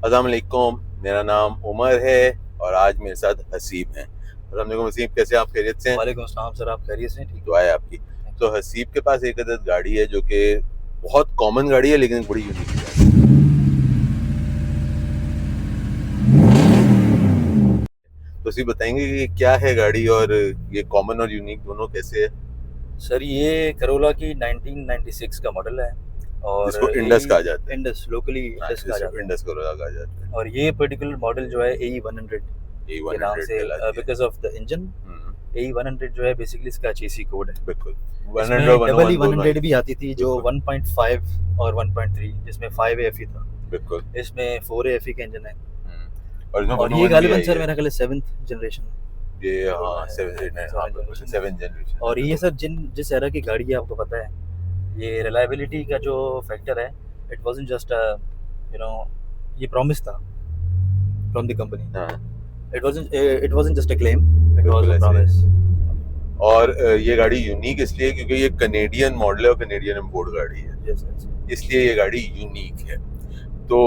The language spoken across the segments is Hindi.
अस्सलाम वालेकुम, मेरा नाम उमर है और आज मेरे साथ हसीब हैं। अस्सलाम वालेकुम हसीब, कैसे आप खैरियत से हैं? वालेकुम अस्सलाम सर, आप खैरियत से हैं? ठीक दुआ है आपकी। तो हसीब के पास एक अदद गाड़ी है जो कि बहुत कॉमन गाड़ी है लेकिन बड़ी यूनिक गाड़ी है। तो हसीब बताएंगे कि क्या है गाड़ी और ये कॉमन और यूनिक दोनों कैसे है? सर, ये करोला की 1996 का मॉडल है और जिसको इंडस कहा जाता है। इंडस लोकली इंडस कहा जाता है। इंडस करोला कहा जाता है। और ये पर्टिकुलर मॉडल जो है AE100 के नाम 100 से, कहलाती है। Because of the engine. AE100 जो है बेसिकली इसका चेसी कोड है। बिल्कुल। इसमें 100 डबल 101 दोनों 100 भी आती थी जो बिल्कुल। 1.5 और 1.3, जिसमें 5 AFE था। बिल्कुल। इसमें 4 AFE का इंजन है और इसमें और ये 101 भी गालिबन आई सर है। मेरा ख्याल है 7th जनरेशन ये करोला हाँ है। 7 जनरेशन। और ये सर जिस एरा की गाड़ी है आपको पता है, ये रिलायबिलिटी का जो फैक्टर है, it wasn't just you know ये प्रॉमिस था फ्रॉम द कंपनी। हाँ it wasn't just a claim, it was बिल्कुल अ ऐसे। प्रॉमिस। और ये गाड़ी यूनिक इसलिए क्योंकि ये कनेडियन मॉडल है और कनेडियन इम्पोर्ट गाड़ी है, यस इसलिए ये गाड़ी यूनिक है। तो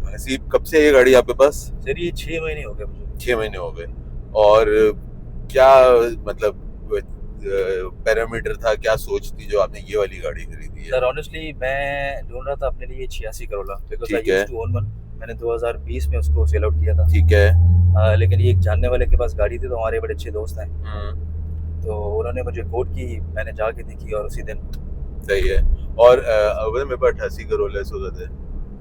हसीब, कब से है ये गाड़ी आपके पास? सर, ये 6 महीने हो गए मुझे। 6 महीने हो गए। और क्या मतलब पैरामीटर था, क्या सोच थी जो आपने ये वाली गाड़ी खरीदी है? सर ऑनेस्टली मैं ढूंढ रहा था अपने लिए 86 करोला, बिकॉज आई ठीक है। Used to own one. मैंने 2020 में उसको सेल आउट किया था। ठीक है। लेकिन ये एक जानने वाले के पास गाड़ी थी, तो हमारे बड़े अच्छे दोस्त हैं, तो उन्होंने मुझे कोट की, मैंने जाके देखी और उसी दिन। सही है। और अगर मेरे पास 88 करोला है, सोचा था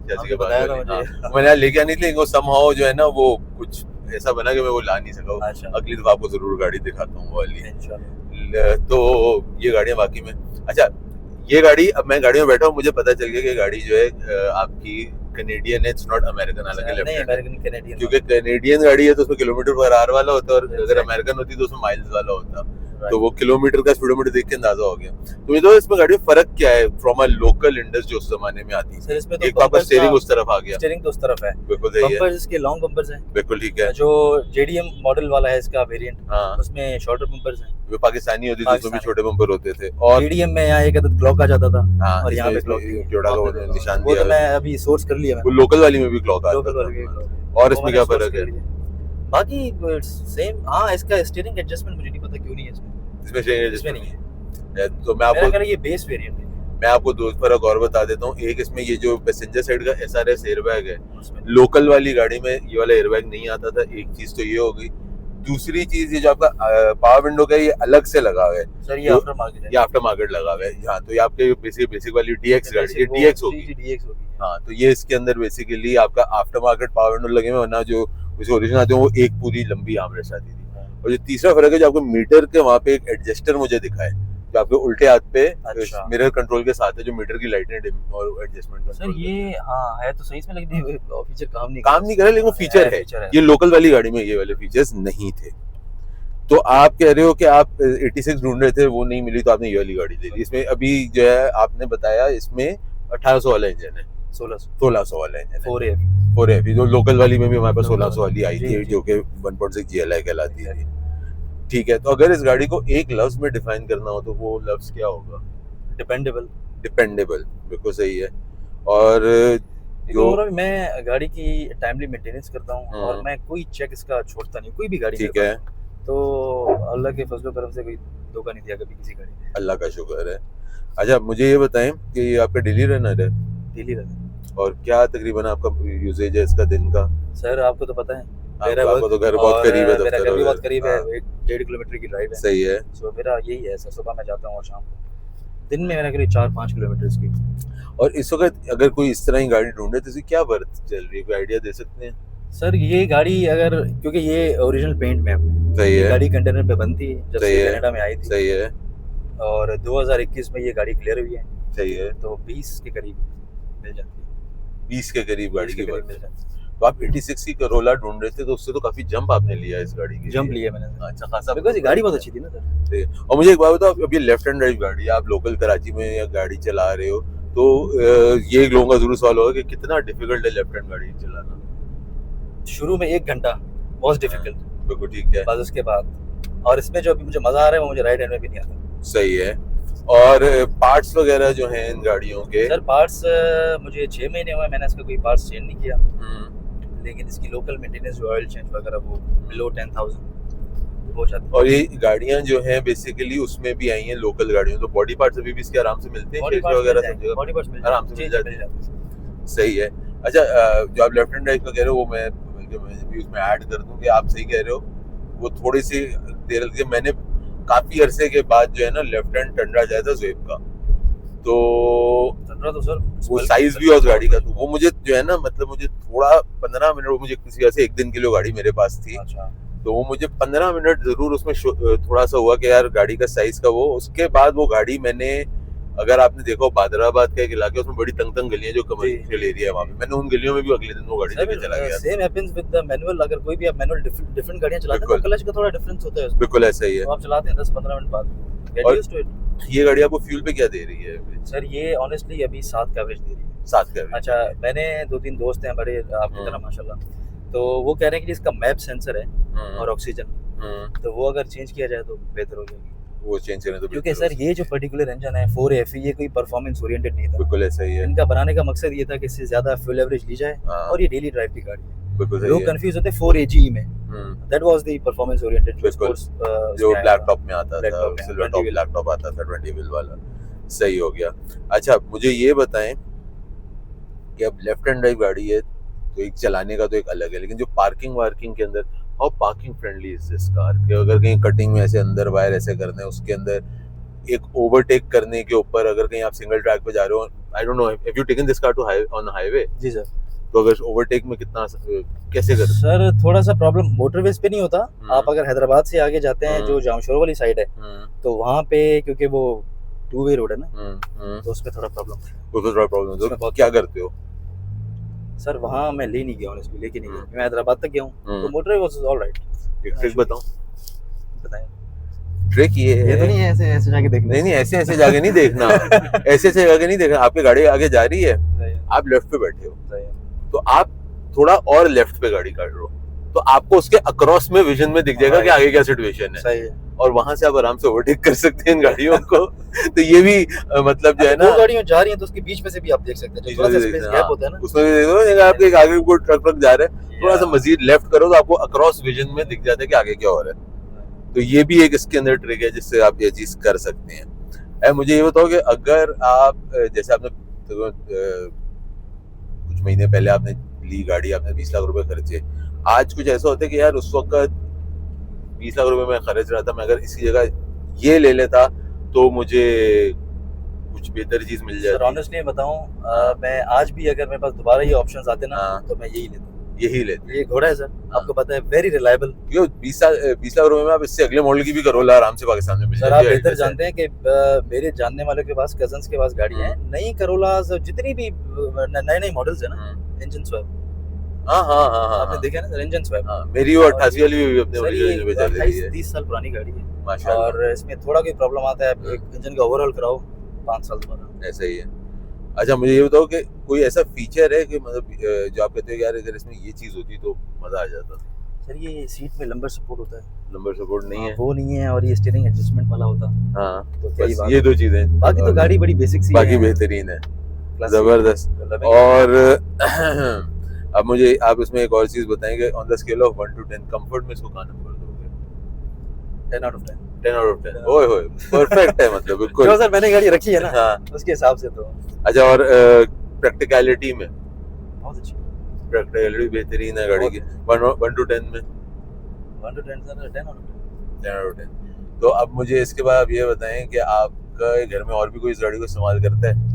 86 के बाद बताया था वाली, मुझे। हाँ मैंने यहाँ लेके आनी थी लेकिन वो somehow जो है ना वो कुछ ऐसा बना कि मैं वो ला नहीं सका। अच्छा, अगली दफा आपको जरूर गाड़ी दिखाता हूँ वो वाली। इंशाल्लाह। तो ये गाड़ियाँ वाकई में अच्छा। ये गाड़ी, अब मैं गाड़ी में बैठा हूँ, मुझे पता चल गया कि गाड़ी जो है आपकी कनेडियन है, इट्स नॉट अमेरिकन। हालांकि नहीं, लेफ्ट अमेरिकन कैनेडियन। क्योंकि कनेडियन गाड़ी है तो उसमें किलोमीटर पर आवर वाला होता है, और अगर Exactly. अमेरिकन होती तो उसमें माइल्स वाला होता। Right. तो वो किलोमीटर का स्पीडोमीटर देख के अंदाजा हो गया। तो ये तो इसमें गाड़ी में फर्क क्या है फ्रॉम अ लोकल इंडस जो उस जमाने में आती सर, इसमें है? एक तो आपका स्टीयरिंग उस तरफ आ गया। स्टीयरिंग तो उस तरफ है। बिल्कुल सही है। बम्पर्स इसके लॉन्ग बम्पर्स हैं। बिल्कुल ठीक है। जो JDM मॉडल वाला है इसका वेरिएंट, हाँ उसमें शॉर्टर बम्पर्स हैं। जो पाकिस्तानी होती थी उसमें भी पाकिस्तानी। छोटे बम्पर होते थे। और JDM में यहाँ एक अदद क्लॉक आ जाता था, हाँ और यहाँ पे इसमें क्लॉक जोड़ा का निशान वो दिया तो है। मैं अभी सोर्स कर लिया वो मैंने। लोकल वाली में भी क्लॉक आता लोकल वाले था। और इसमें क्या फर्क है? बाकी सेम। हाँ, इसका स्टीयरिंग एडजस्टमेंट मुझे नहीं पता क्यों नहीं है इसमें। इसमें नहीं है। तो मैं मेरा ख्याल आपको है ये बेस वेरिएंट है। मैं आपको दो फर्क और बता देता हूँ। एक, इसमें ये जो पैसेंजर साइड का SRS एयरबैग है, उसमें लोकल वाली गाड़ी में ये वाला एयरबैग नहीं आता था। एक चीज तो ये हो गई। दूसरी चीज, ये जो आपका पावर विंडो का ये अलग से लगा हुआ है। सर, ये तो आफ्टर मार्केट है। ये आफ्टर मार्केट लगा हुआ है। हाँ तो ये आपके बेसिक वाली DX गाड़ी, ये DX होगी। DX होगी। हाँ तो ये इसके अंदर बेसिकली आपका आफ्टर मार्केट पावर विंडो लगे हुए, वरना जो ओरिजिनल आते हैं वो एक पूरी लंबी आर्मरेस्ट आती थी। और जो तीसरा फर्क है, जो आपको मीटर के वहाँ पे एक एडजस्टर मुझे दिखा है जो आपके उल्टे हाथ पे अच्छा। मिरर कंट्रोल के साथ है, जो मीटर की लाइटें डिम और एडजस्टमेंट सर कंट्रोल ये हाँ है तो सही इसमें, लेकिन फीचर काम नहीं कर रहा, लेकिन वो फीचर है। ये लोकल वाली गाड़ी में ये वाले फीचर्स नहीं थे। तो आप कह रहे हो कि आप 86 ढूंढ रहे थे, वो नहीं मिली तो आपने ये वाली गाड़ी ले ली। इसमें अभी जो है आपने बताया इसमें 1800 वाला इंजन है, 1600 वाला इंजन है, 4AF जो लोकल वाली में भी हमारे पास 1600 वाली आई थी, जो कि 1.6 GLI कहलाती है। ठीक है, तो अगर इस गाड़ी को एक लफ्ज में डिफाइन करना हो तो वो लफ्ज क्या होगा? डिपेंडेबल। बिल्कुल सही है। और जो मैं गाड़ी की टाइमली मेंटेनेंस करता हूँ और मैं कोई चेक इसका छोड़ता नहीं, कोई भी गाड़ी। ठीक है। तो अल्लाह के फजलो करम से कोई धोखा नहीं दिया कभी किसी गाड़ी ने। अल्लाह का शुक्र है। अच्छा मुझे ये बताएं कि ये आपका डेली रनर है? Daily runner. और क्या तकरीबन आपका यूजेज है इसका दिन का? सर आपको तो पता है, आपको तो घर बहुत करीब है, मेरा घर भी बहुत करीब है, 1.5 किलोमीटर की ड्राइव है। सही है। सो मेरा यही है सर, सुबह मैं जाता हूँ और शाम को दिन में मेरा करीब 4-5 किलोमीटर की। और इस वक्त अगर कोई इस तरह की गाड़ी ढूंढे तो इसकी क्या वर्थ चल रही है, कोई आइडिया दे सकते हैं? सर ये गाड़ी अगर, क्योंकि ये ओरिजिनल पेंट में है, सही है। गाड़ी कंटेनर पे बनती है जब से कनाडा में आई थी। सही है। और 2021 में ये गाड़ी क्लियर हुई है। सही है। तो 20 के करीब मिल जाती है। 20 के करीब गाड़ी की मिल जाती है। तो आप 86 की करोला ढूंढ रहे थे, तो उससे तो काफी जंप आपने लिया इस गाड़ी की। जंप लिया मैंने। अच्छा खासा, बिकॉज़ ये गाड़ी बहुत अच्छी थी ना सर। और मुझे एक बात बताओ, अब ये लेफ्ट हैंड ड्राइव गाड़ी है, आप लोकल कराची में या गाड़ी चला रहे हो, तो ये लोगों का जरूर सवाल होगा कि कितना डिफिकल्ट है लेफ्ट हैंड गाड़ी चलाना? शुरू में 1 घंटा बहुत डिफिकल्ट। बिल्कुल ठीक है। बस उसके बाद, और इसमें जो अभी मुझे मजा आ रहा है वो मुझे राइट हैंड में भी नहीं आता। सही है। और पार्ट्स वगैरह जो हैं इन गाड़ियों के? सर पार्ट्स मुझे 6 महीने हुए, मैंने इसका कोई पार्ट्स चेंज नहीं किया। लेकिन इसकी लोकल मेंटेनेंस जो ऑयल चेंज वगैरह वो बिलो 10,000 हो जाती है। और ये गाड़ियां जो हैं बेसिकली उसमें भी आई हैं लोकल गाड़ियों, तो बॉडी पार्ट्स अभी भी इसके आराम से मिलते हैं, बॉडी शेष पार्ट्स मिल वगैरह सब जाएंगे, जगह बॉडी पार्ट्स मिल आराम से जाएंगे, मिल जी, जाते मिल हैं। जाते हैं। सही है। अच्छा, जो आप लेफ्ट हैंड ड्राइव का कह रहे हो वो मैं भी उसमें ऐड कर दूं कि आप सही कह रहे हो, वो थोड़ी सी देर लगी। मैंने काफी अरसे के बाद जो है ना लेफ्ट हैंड टंडा जाया था ज़ेब का, तो टंडा तो सर वो साइज भी है उस गाड़ी का, तो वो मुझे जो है ना मतलब मुझे थोड़ा 15 मिनट, मुझे किसी वजह से एक दिन के लिए गाड़ी मेरे पास थी, अच्छा, तो वो मुझे 15 मिनट जरूर उसमें थोड़ा सा हुआ कि यार गाड़ी का साइज का वो। उसके बाद वो गाड़ी मैंने, अगर आपने देखो बादराबाद का एक इलाका है उसमें बड़ी तंग तंग गलियां जो कमर्शियल एरिया है वहाँ पे, मैंने उन गलियों में भी अगले दिन वो गाड़ी लेके चला गया। Same happens with the manual. अगर कोई भी आप मैनुअल डिफरेंट गाड़ियां चलाते हैं तो बिल्कुल। क्लच का थोड़ा डिफरेंस होता है उसमें, बिल्कुल ऐसा ही है। तो आप चलाते हैं 10-15 मिनट बाद गेट और- यूज्ड टू इट। ये गाड़ी आपको फ्यूल पे क्या दे रही है? सर ये ऑनेस्टली अभी 7 का एवरेज दे रही है। 7 का। अच्छा, मैंने 2-3 दोस्त हैं बड़े आपकी हाँ। तरह माशाल्लाह, तो वो कह रहे हैं कि इसका मैप सेंसर है हम्म, और ऑक्सीजन, तो वो अगर चेंज किया जाए तो बेहतर हो जाएगी। वो चेंज करें तो क्योंकि बेहतर सर ये जो पर्टिकुलर इंजन है 4AFE, ये कोई परफॉर्मेंस ओरिएंटेड नहीं हो। था। बिल्कुल ऐसा ही है। इनका बनाने का मकसद ये था कि इससे ज्यादा फ्यूल एवरेज ली जाए, हाँ, और ये डेली ड्राइव की गाड़ी है। बिल्कुल सही लोग है। कंफ्यूज होते हैं 4AGE में, hmm, that was the performance oriented बिल्कुल। स्पोर्ट्स जो ब्लैक टॉप में आता Black था, top में, silver 20 top wheel। Black top आता था 20 व्हील वाला। सही हो गया। अच्छा, मुझे ये बताएं कि अब लेफ्ट हैंड ड्राइव गाड़ी है तो एक चलाने का तो एक अलग है, लेकिन जो पार्किंग वार्किंग के अंदर, how parking friendly is this car? कि अगर कहीं कटिंग में ऐसे अंदर वायर ऐसे करना है, उसके अंदर एक ओवरटेक करने के ऊपर, अगर कहीं आप सिंगल ट्रैक पे जा रहे हो, I don't know if you taken this car to on highway, जी सर। तो अगर ओवरटेक में कितना कैसे करते सर थोड़ा सा प्रॉब्लम मोटरवेज पे नहीं होता। आप अगर हैदराबाद से आगे जाते हैं जो जामशोर वाली साइड है, हैं? तो वहाँ पे क्योंकि वो 2 वे रोड है ना, हम्म, तो उस पे थोड़ा प्रॉब्लम है। तो थोड़ा प्रॉब्लम उसमें तो बहुत क्या करते हो? सर वहाँ मैं ले नहीं गया हूँ, इसलिए लेके नहीं गया। मैं हैदराबाद तक गया हूँ, तो मोटरवे वाज ऑलराइट। एक ट्रिक बताऊं? बताएं। ट्रिक ये ये तो है, नहीं है ऐसे ऐसे जाके देखना। नहीं नहीं ऐसे ऐसे जाके नहीं देखना, ऐसे ऐसे जाके नहीं देखना। आपकी गाड़ी आगे जा रही है, सही है, आप लेफ्ट पे बैठे हो, सही है। तो आप थोड़ा और लेफ्ट पे गाड़ी काट लो, तो आपको उसके अक्रॉस में विजन में दिख जाएगा कि आगे क्या सिचुएशन है, सही है। और वहां से आप आराम से ओवरटेक कर सकते हैं इन गाड़ियों को। तो ये भी मतलब जो है ना, दो गाड़ियां जा रही हैं तो उसके बीच में से भी आप देख सकते हैं, जो थोड़ा सा स्पेस गैप होता है ना, उसमें भी देखो अगर आपके एक आगे कोई ट्रक ट्रक जा रहा है, थोड़ा सा मजीद लेफ्ट करो तो आपको अक्रॉस विजन में दिख जाता है कि आगे क्या हो रहा है। तो ये भी एक इसके अंदर ट्रिक है जिससे आप ये चीज कर सकते हैं। मुझे ये बताओ कि अगर आप जैसे आपने कुछ महीने पहले आपने ली गाड़ी, आपने 20 लाख रुपए खर्चे, आज कुछ ऐसा होता है कि यार उस वक्त 20 लाख रुपए मैं खर्च रहा था, मैं अगर इसी जगह ये ले लेता तो मुझे कुछ बेहतर चीज मिल सर जाती। ऑनेस्टली बताऊं, मैं आज भी अगर मेरे पास दोबारा ये ऑप्शंस आते ना, हाँ। तो मैं यही लेता। यही लेते। ये घोड़ा है सर, आपको पता है, वेरी रिलायबल। क्यों 20 लाख रुपए में आप इससे अगले मॉडल की भी करोला आराम से पाकिस्तान में मिल सर जाती आप है। बेहतर जानते हैं कि मेरे जानने वालों के पास, कजन्स के पास गाड़ी है, नई करोलास जितनी भी नए नए मॉडल्स है ना, इंजन स्वैप। हाँ हाँ हाँ हाँ, आपने देखा है ना सर, इंजन स्वैप। हाँ, मेरी वो 88 वाली भी अपने सर ये ओरिजिनल पे चल रही है 28-30 साल पुरानी गाड़ी है, माशाल्लाह। और इसमें थोड़ा कोई प्रॉब्लम आता है, एक इंजन का ओवरऑल कराओ 5 साल दोबारा। ऐसा ही है। अच्छा, मुझे ये बताओ कि कोई ऐसा फीचर है कि मतलब जो आप कहते हो यार अगर इसमें ये चीज होती तो मजा आ जाता? सर ये सीट में लंबर सपोर्ट होता है, नंबर सपोर्ट नहीं है। वो नहीं है, और ये स्टीयरिंग एडजस्टमेंट वाला होता। हाँ, तो क्या ही बस बात ये है। दो चीजें, बाकी तो गाड़ी बड़ी बेसिक सी बाकी है, बेहतरीन है, classic, जबरदस्त। loving। और अब मुझे आप इसमें एक और चीज बताएंगे, on the scale of 1 to 10 comfort में इसको कहाँ नंबर दोगे? 10 out of 10। 10 out of 10। ओए होए, परफेक्ट है मतलब बिल्कुल। जो सर मैंने गाड़ी रखी है ना, हाँ। उसके हिसाब से तो अच्छा, और प्रैक्टिकलिटी में? बहुत अच्छी। प्रैक्टिकलिटी बेहतरीन है गाड़ी की। 1 to 10 में? 1 to 10 sir 10 out of 10। 10 out of 10। तो अब मुझे इसके बाद आप ये बताएं कि आपका घर में और भी कोई इस गाड़ी को इस्तेमाल करता है,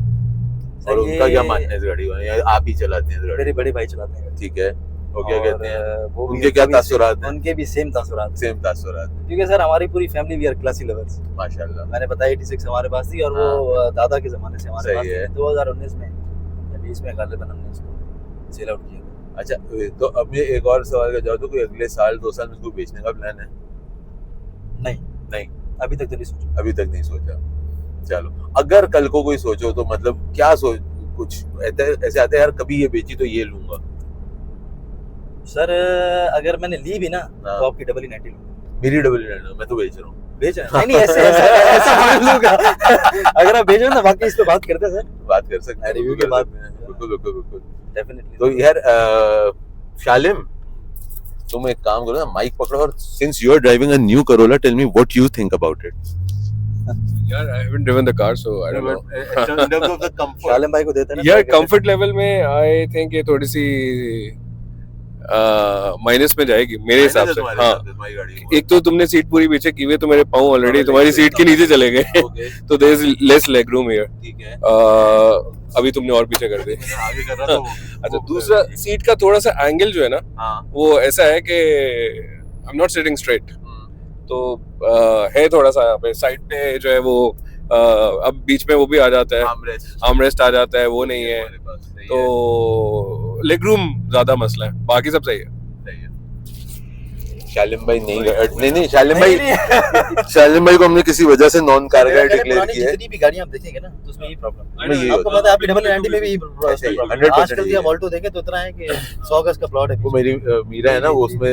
और उनका क्या मानना है इस गाड़ी को, या आप ही चलाते हैं इस गाड़ी मेरे को? बड़े भाई चलाते हैं। ठीक है, वो क्या कहते हैं, वो भी उनके क्या तासुरात हैं? उनके भी सेम तासुरात, सेम तासुरात, क्योंकि सर हमारी पूरी family we are classy lovers. माशाल्लाह। मैंने बताया 86 हमारे पास थी, और वो दादा के जमाने से हमारे सही पास है। थी। 2019 में या 20 में गालिबन हमने इसको सेल आउट किया। अच्छा, तो अब ये एक और सवाल का जवाब दो, कोई अगले साल 2 साल में इसको बेचने का प्लान है? नहीं नहीं, अभी तक तो नहीं सोचा। अभी तक नहीं सोचा। चलो, अगर कल को कोई सोचो तो मतलब क्या सोच, कुछ ऐसे आता है यार कभी ये बेची तो ये लूंगा? सर अगर मैंने ली भी ना, हाँ। तो आपकी डबल ही 90 लूंगा। मेरी डबल लेना, मैं तो बेच रहा हूँ। बेच रहे हैं? नहीं ऐसे ऐसे मान लूंगा। अगर आप बेच रहे हो ना, बाकी इस पे बात करते हैं सर, बात कर सकते हैं रिव्यू के बाद। बिल्कुल बिल्कुल बिल्कुल। डेफिनेटली। तो यार शालिम, तुम एक काम करो ना, माइक पकड़ो और since you are driving a new Corolla, tell me what you think about it. यार I haven't driven the car so I don't know. In terms of the comfort. Shalim भाई को देते हैं ना यार कंफर्ट लेवल में आई थिंक ये थोड़ी सी माइनस में जाएगी मेरे हिसाब से. हाँ, एक तो तुमने सीट पूरी पीछे की हुई है तो मेरे पाँव ऑलरेडी तुम्हारी सीट के नीचे चले गए. तो there is less leg room here. ठीक है. अभी तुमने और पीछे कर दिए. आगे कर रहा था वो. अच्छा, दूसरा सीट का थोड़ा सा एंगल जो है ना, हाँ. वो ऐसा है कि I am not sitting straight. तो है थोड़ा सा यहाँ पे साइड पे जो है वो अब बीच में वो भी आ जाता है, आर्मरेस्ट आ जाता है, वो नहीं है. तो लेग रूम ज्यादा मसला है, बाकी सब सही है. शालिम भाई नहीं शालिम भाई को हमने किसी वजह से नॉन कार गाड़ी डिक्लेयर किया है. जितनी भी गाड़ियां आप देखेंगे ना तो उसमें ये प्रॉब्लम ये आपको पता है. आपकी डबल एंटी में भी ऐसे ही, प्रॉब्लम. 100% आजकल की हम ऑल्टो देखें तो इतना है कि 100 गज का प्लॉट है. वो मेरी मीरा है ना, वो उसमें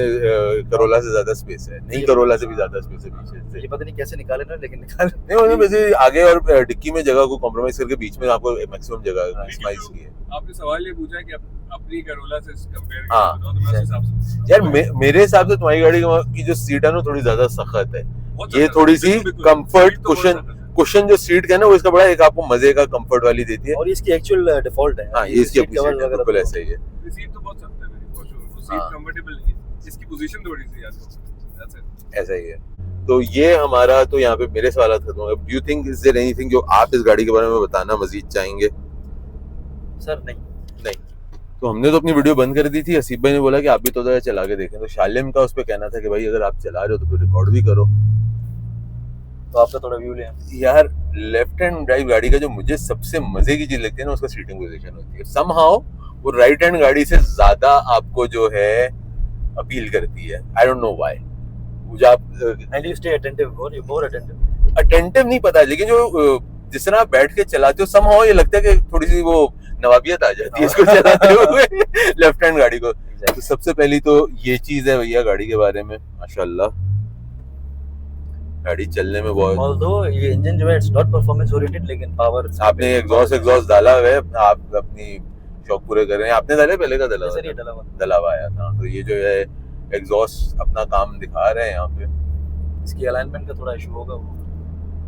करोला से ज्यादा स्पेस है. नहीं, करोला से भी ज्यादा स्पेस है पीछे से. ये पता नहीं कैसे निकाले ना, लेकिन निकाले. नहीं, उन्होंने वैसे आगे और डिक्की में जगह को कॉम्प्रोमाइज करके बीच में आपको मैक्सिमम जगह मैक्सिमाइज की है. आपने सवाल ये पूछा कि अपनी करोला से कंपेयर हाँ. तो मैं उस हिसाब से यार मेरे हिसाब से तुम्हारी गाड़ी की जो सीट है ना थोड़ी ज्यादा सख्त है. ये थोड़ी सी कंफर्ट कुशन जो सीट का है ना, वो इसका बड़ा एक आपको मजे का कंफर्ट वाली देती है. और इसकी एक्चुअल डिफॉल्ट है. हाँ, ये इसकी अपनी सीट है, बिल्कुल ऐसा ही है. सीट तो बहुत सख्त है मेरी फॉर श्योर. वो सीट कंफर्टेबल नहीं है, इसकी पोजीशन थोड़ी सी याद हो. That's it. ऐसा ही है. तो ये हमारा तो यहाँ पे मेरे सवाल खत्म हो गए. Do you think is there anything जो आप इस गाड़ी के बारे में बताना मजीद चाहेंगे? सर नहीं. तो हमने तो अपनी वीडियो बंद कर दी थी. हसीब भाई ने बोला कि आप भी तो जरा चला के देखें. तो शालिम का उस पर कहना था कि भाई अगर आप चला रहे हो तो फिर रिकॉर्ड भी करो. तो आपका थोड़ा व्यू लें. यार लेफ्ट हैंड ड्राइव गाड़ी का जो मुझे सबसे मजे की चीज लगती है ना, उसका सीटिंग पोजीशन होती है. समहाउ वो राइट हैंड गाड़ी से ज्यादा आपको जो है अपील करती है. आई डोंट नो व्हाई. मुझे आप and you stay attentive, more attentive. Attentive नहीं पता, लेकिन जो जिस तरह आप बैठ के चलाते हो समहाउ ये लगता है कि थोड़ी सी वो नवाबियत आ जाती है इसको चलाते हुए लेफ्ट हैंड गाड़ी को. तो सबसे पहली तो ये चीज है भैया गाड़ी के बारे में. माशाल्लाह गाड़ी चलने में बहुत. ऑल्दो ये इंजन जो है इट्स नॉट परफॉर्मेंस ओरिएंटेड, लेकिन पावर. आपने एग्जॉस्ट डाला हुआ है, आप अपनी शौक पूरे कर रहे हैं. आपने डाले पहले का डला हुआ आया था. तो ये जो है एग्जॉस्ट अपना काम दिखा रहे हैं यहाँ पे. इसकी अलाइनमेंट का थोड़ा इशू होगा.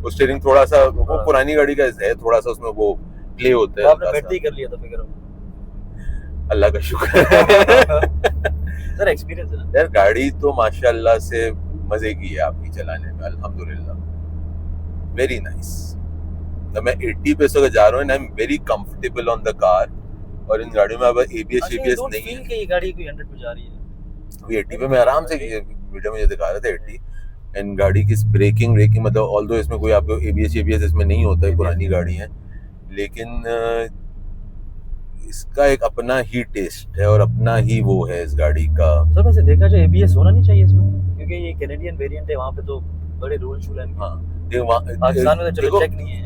वो स्टीयरिंग थोड़ा सा वो पुरानी गाड़ी का है, थोड़ा सा उसमें वो प्ले होता है. आपने बैटरी कर लिया था फिगर. अल्लाह का शुक्र है. सर एक्सपीरियंस है ना यार. गाड़ी तो माशाल्लाह से मजे की है आपकी चलाने में, अल्हम्दुलिल्लाह. Very nice. मैं 80 पे से जा रहा हूँ and I am very comfortable on the car. और इन गाड़ियों में अब एबीएस नहीं है. ये गाड़ी कोई 100 पे जा रही है. अभी 80 पे मैं आराम से वीडियो में दिखा रहे थे 80. एंड गाड़ी की ब्रेकिंग मतलब ऑल्दो इसमें कोई आपको एबीएस इसमें नहीं होता है, पुरानी गाड़ी है. लेकिन इसका एक अपना ही टेस्ट है और अपना ही वो है इस गाड़ी का. सर वैसे देखा जाए एबीएस होना नहीं चाहिए इसमें, क्योंकि ये कैनेडियन वेरिएंट है. वहाँ पे तो बड़े रूल शूल हैं. हाँ, पाकिस्तान में तो चलो चेक नहीं है.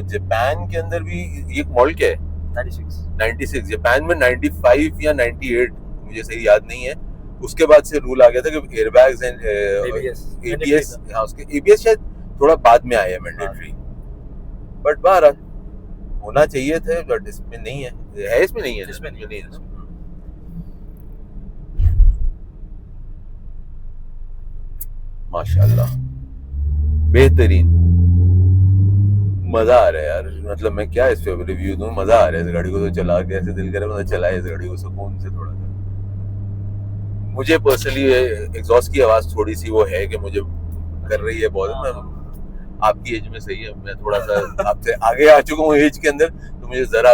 जापान के अंदर भी ये मॉडल क्या है? 96. जापान में 95 या 98 मुझे सही याद नहीं है. उसके बाद से रूल आ गया था कि एयरबैग्स एंड एबीएस. हाँ, उसके एबीएस शायद थोड़ा बाद में आया मैंडेटरी. बट बहरहाल होना चाहिए थे, बट इसमें नहीं है. इसमें नहीं है. इसमें नहीं है. माशाल्लाह बेहतरीन. मजा आ रहा है यार. मतलब मैं क्या इस पे रिव्यू दूं. मजा आ रहा है इस गाड़ी को तो चला के. ऐसे दिल करे मतलब चलाए इस गाड़ी को सुकून से. थोड़ा सा मुझे पर्सनली एग्जॉस्ट की आवाज थोड़ी सी वो है कि मुझे कर रही है बहुत. मैं आपकी एज में सही है, मैं थोड़ा सा आपसे आगे आ चुका हूँ एज के अंदर, तो मुझे जरा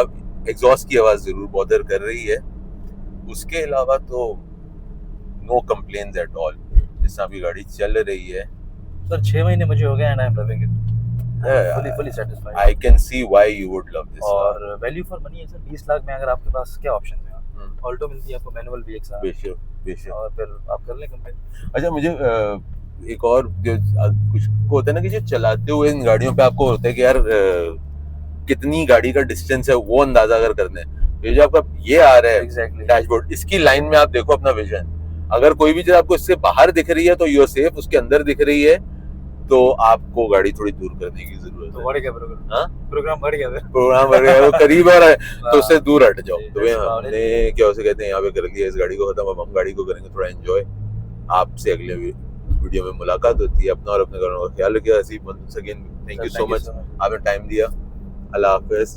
एग्जॉस्ट की आवाज जरूर बॉदर कर रही है. उसके अलावा तो नो कंप्लेन्स एट ऑल. जिस तरह भी गाड़ी चल रही है. सर 6 महीने मुझे हो गए and I am loving it. fully satisfied. I can see why you would love this. और वैल्यू फॉर मनी है सर. 20 लाख में अगर आपके पास क्या ऑप्शन है? ऑल्टो मिलती है आपको मैनुअल VXR. बेशक. और फिर आप कर लें कंपेयर. अच्छा, मुझे एक और जो कुछ को होता है ना कि जो चलाते हुए इन गाड़ियों पे आपको होता है कि यार कितनी गाड़ी का डिस्टेंस है वो अंदाजा अगर करना है. ये जो आपका ये आ रहा है एग्जैक्टली डैशबोर्ड, इसकी लाइन में आप देखो अपना विजन. अगर कोई भी चीज आपको इससे बाहर दिख रही है तो यू आर सेफ. उसके अंदर दिख रही है तो आपको गाड़ी थोड़ी दूर करने की जरूरत तो है। बढ़ गया प्रोग्राम, हाँ? प्रोग्राम बढ़ गया फिर। प्रोग्राम वगैरह वो करीब आ रहा है तो उससे हाँ, दूर हट जाओ। जी, तो भाई that's about हमने क्या उसे कहते हैं यहाँ पे कर लिया इस गाड़ी को खत्म। अब हम गाड़ी को करेंगे थोड़ा एंजॉय। आपसे अगले वीडियो में मुलाकात होती है। अपना और अपने घरों का ख्याल रखिएगा। Once again thank you so much, आपने टाइम दिया। अल्लाह हाफिज।